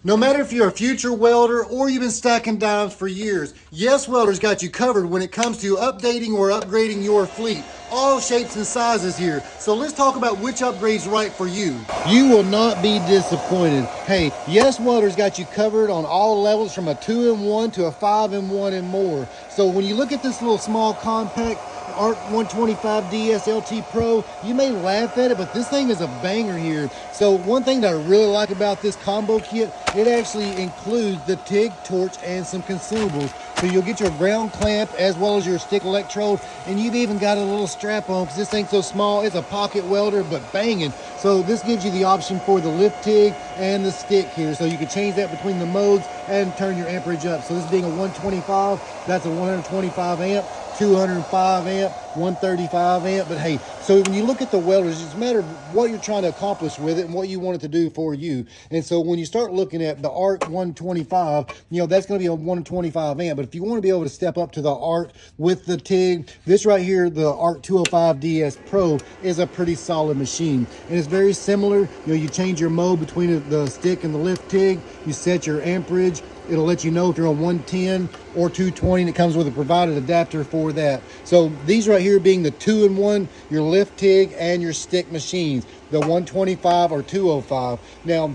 No matter if you're a future welder or you've been stacking dimes for years, Yes Welder's got you covered when it comes to updating or upgrading your fleet. All shapes and sizes here. So let's talk about which upgrade's right for you. You will not be disappointed. Hey, Yes Welder's got you covered on all levels from a 2-in-1 to a 5-in-1 and more. So when you look at this little small compact ARC 125 DS LT Pro, you may laugh at it, but this thing is a banger here. So one thing that I really like about this combo kit, it actually includes the TIG, torch, and some consumables. So you'll get your ground clamp as well as your stick electrode, and you've even got a little strap on because this thing's so small. It's a pocket welder, but banging. So this gives you the option for the lift TIG and the stick here. So you can change that between the modes and turn your amperage up. So this being a 125, that's a 125 amp. 205 amp, 135 amp. But hey, so when you look at the welders, it's a matter of what you're trying to accomplish with it and what you want it to do for you. And so when you start looking at the ARC 125, you know, that's going to be a 125 amp. But if you want to be able to step up to the ARC with the TIG, this right here, the ARC 205 DS Pro, is a pretty solid machine. And it's very similar. You know, you change your mode between the stick and the lift TIG, you set your amperage. It'll let you know if you're on 110 or 220, and it comes with a provided adapter for that. So these right here being the 2-in-1, your lift TIG and your stick machines, the 125 or 205. Now,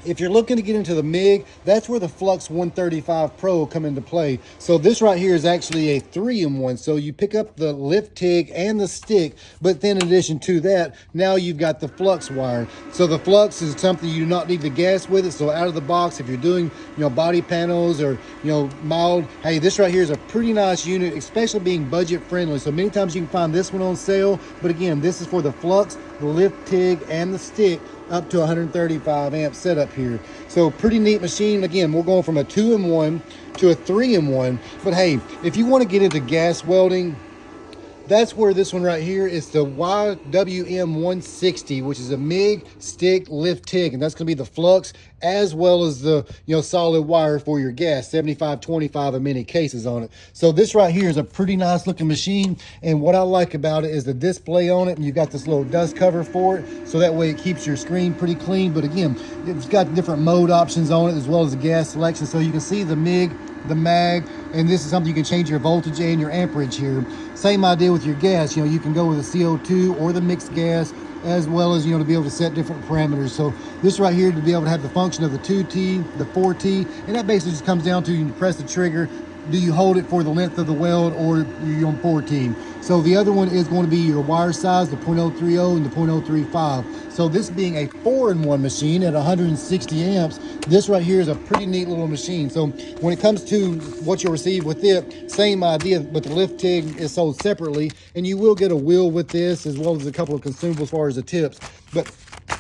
if you're looking to get into the MiG, that's where the Flux 135 Pro will come into play. So this right here is actually a 3-in-1. So you pick up the lift TIG and the stick, but then in addition to that, now you've got the Flux wire. So the Flux is something you do not need the gas with it. So out of the box, if you're doing, you know, body panels or, you know, mild, hey, this right here is a pretty nice unit, especially being budget friendly. So many times you can find this one on sale, but again, this is for the Flux, the lift TIG, and the stick, up to 135 amp setup here. So pretty neat machine. Again, we're going from a 2-in-1 to a 3-in-1. But hey, if you want to get into gas welding, that's where this one right here is the YWM160, which is a MiG, stick, lift TIG, and that's going to be the Flux as well as the, you know, solid wire for your gas, 75-25 in many cases on it. So this right here is a pretty nice looking machine, and what I like about it is the display on it, and you've got this little dust cover for it, so that way it keeps your screen pretty clean. But again, it's got different mode options on it as well as the gas selection, so you can see the MiG, the mag, and this is something you can change your voltage and your amperage here. Same idea with your gas. You know, you can go with the CO2 or the mixed gas, as well as, you know, to be able to set different parameters. So this right here, to be able to have the function of the 2T, the 4T, and that basically just comes down to, you press the trigger, do you hold it for the length of the weld, or you're on 14. So the other one is going to be your wire size, the .030 and the .035. So this being a 4-in-1 machine at 160 amps, this right here is a pretty neat little machine. So when it comes to what you'll receive with it, same idea, but the lift TIG is sold separately, and you will get a wheel with this as well as a couple of consumables as far as the tips. But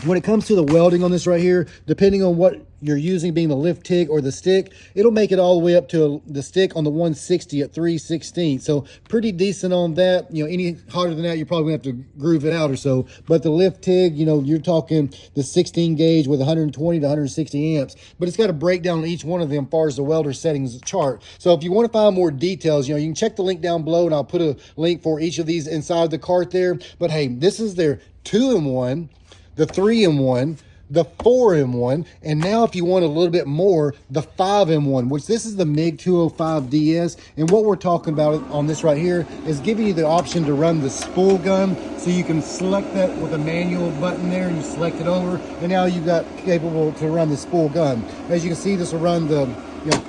when it comes to the welding on this right here, depending on what you're using, being the lift TIG or the stick, it'll make it all the way up to the stick on the 160 at 3/16. So pretty decent on that. You know, any harder than that, you're probably gonna have to groove it out or so. But the lift TIG, you know, you're talking the 16 gauge with 120 to 160 amps. But it's got a breakdown on each one of them as far as the welder settings chart. So if you want to find more details, you know, you can check the link down below, and I'll put a link for each of these inside the cart there. But hey, this is their 2-in-1, the 3-in-1, the 4-in-1, and now if you want a little bit more, the 5-in-1, which this is the MiG 205 DS. And what we're talking about on this right here is giving you the option to run the spool gun. So you can select that with a manual button there, and you select it over, and now you've got capable to run the spool gun. As you can see, this will run the, you know,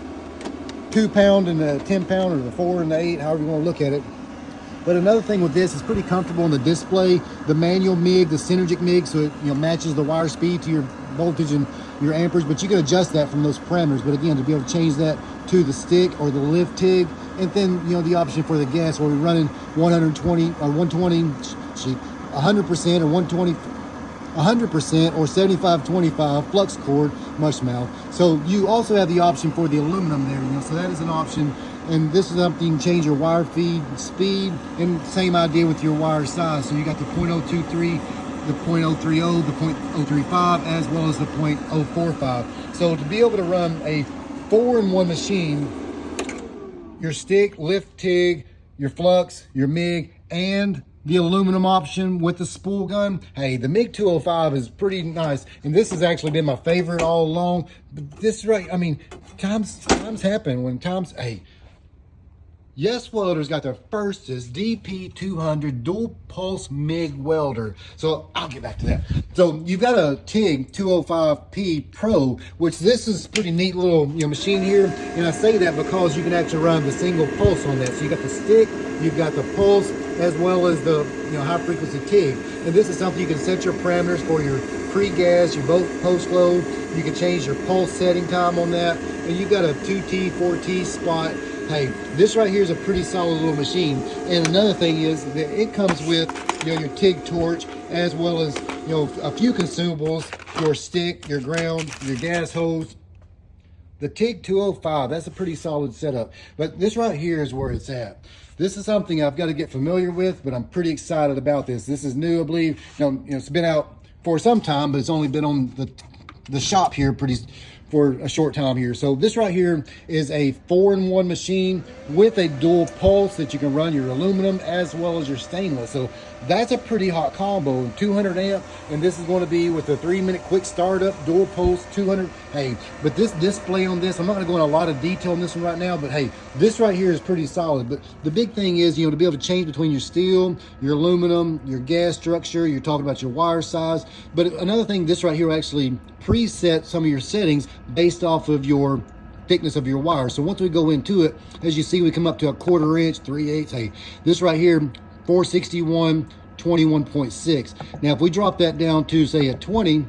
2-pound and the 10-pound, or the 4 and the 8, however you want to look at it. But another thing with this, it's pretty comfortable in the display. The manual MiG, the synergic MiG, so it, you know, matches the wire speed to your voltage and your amperage, but you can adjust that from those parameters. But again, to be able to change that to the stick or the lift TIG, and then, you know, the option for the gas, where we're running 120 or 120, 100% or 120, 100% or 75-25 flux cord mush mouth. So you also have the option for the aluminum there, you know, so that is an option. And this is something you can change your wire feed speed, and same idea with your wire size. So you got the .023, the .030, the .035, as well as the .045. So to be able to run a 4-in-1 machine, your stick, lift TIG, your Flux, your MiG, and the aluminum option with the spool gun. Hey, the MiG 205 is pretty nice, and this has actually been my favorite all along. But this right, I mean, times happen when hey, YESWELDER's got their firstest DP200 dual pulse MiG welder. So I'll get back to that. So you've got a TIG 205P Pro, which this is pretty neat little machine here. And I say that because you can actually run the single pulse on that. So you got the stick, you've got the pulse, as well as the high frequency TIG. And this is something you can set your parameters for your pre-gas, your post load. You can change your pulse setting time on that. And you've got a 2T, 4T spot. Hey, this right here is a pretty solid little machine. And another thing is that it comes with your TIG torch, as well as a few consumables, your stick, your ground, your gas hose. The TIG 205, that's a pretty solid setup. But this right here is where it's at. This is something I've got to get familiar with, but I'm pretty excited about this. This is new, I believe. It's been out for some time, but it's only been on the shop here for a short time here. So this right here is a 4-in-1 machine with a dual pulse that you can run your aluminum as well as your stainless. So that's a pretty hot combo. 200 amp, and this is going to be with a 3-minute quick startup, dual pulse, 200. Hey, but this display on this, I'm not going to go into a lot of detail on this one right now, but hey, this right here is pretty solid. But the big thing is, to be able to change between your steel, your aluminum, your gas structure. You're talking about your wire size. But another thing, this right here actually preset some of your settings based off of your thickness of your wire. So once we go into it, as you see, we come up to a 1/4 inch, 3/8. Hey, this right here, 461, 21.6. Now, if we drop that down to say a 20,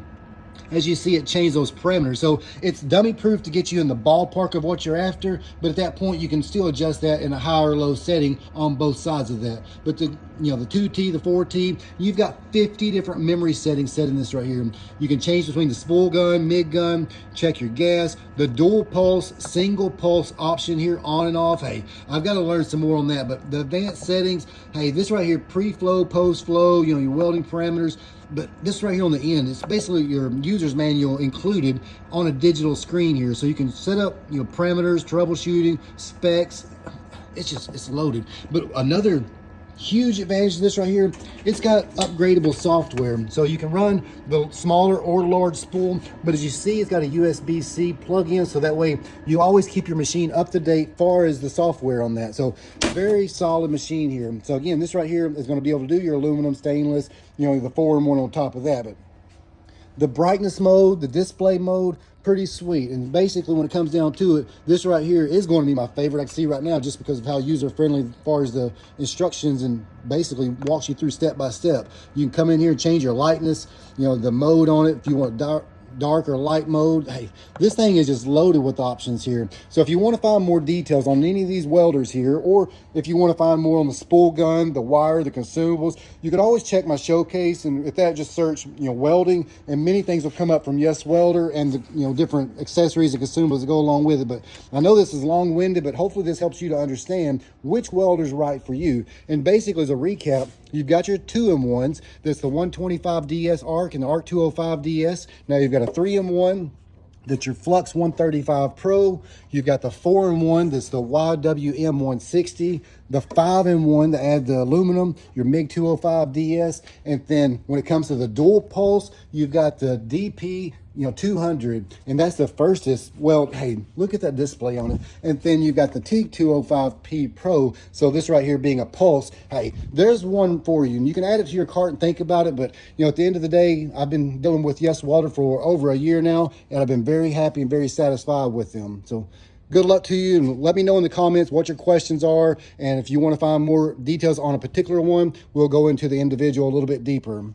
as you see, it changed those parameters. So it's dummy proof to get you in the ballpark of what you're after, but at that point you can still adjust that in a high or low setting on both sides of that. But the 2T, the 4T, you've got 50 different memory settings set in this right here. You can change between the spool gun, MiG gun, check your gas, the dual pulse, single pulse option here, on and off. Hey, I've got to learn some more on that, but the advanced settings, hey, this right here, pre-flow, post-flow, your welding parameters. But this right here on the end, it's basically your user's manual included on a digital screen here. So you can set up parameters, troubleshooting, specs. It's loaded. But another huge advantage of this right here, it's got upgradable software. So you can run the smaller or large spool, but as you see, it's got a USB-C plug-in, so that way you always keep your machine up to date far as the software on that. So very solid machine here. So again, this right here is going to be able to do your aluminum, stainless, the 4-in-1 on top of that. But the brightness mode, the display mode, pretty sweet. And basically, when it comes down to it, this right here is going to be my favorite. I can see right now, just because of how user-friendly as far as the instructions, and basically walks you through step by step. You can come in here and change your lightness, the mode on it, if you want dark or light mode. Hey, this thing is just loaded with options here. So if you want to find more details on any of these welders here, or if you want to find more on the spool gun, the wire, the consumables, you can always check my showcase, and with that, just search welding, and many things will come up from YESWELDER, and the different accessories and consumables that go along with it. But I know this is long-winded, but hopefully this helps you to understand which welder's right for you. And basically, as a recap, you've got your 2-in-1s. That's the 125DS ARC and the ARC 205DS. Now you've got a 3-in-1. That's your Flux 135 Pro. You've got the 4-in-1. That's the YWM 160. The 5-in-1 to add the aluminum, your MiG 205DS. And then when it comes to the dual pulse, you've got the DP 200, and that's the firstest. Well, hey, look at that display on it. And then you've got the TIG 205P Pro. So this right here being a pulse, hey, there's one for you, and you can add it to your cart and think about it. But at the end of the day, I've been dealing with YESWELDER for over a year now, and I've been very happy and very satisfied with them. So good luck to you, and let me know in the comments what your questions are, and if you want to find more details on a particular one, we'll go into the individual a little bit deeper.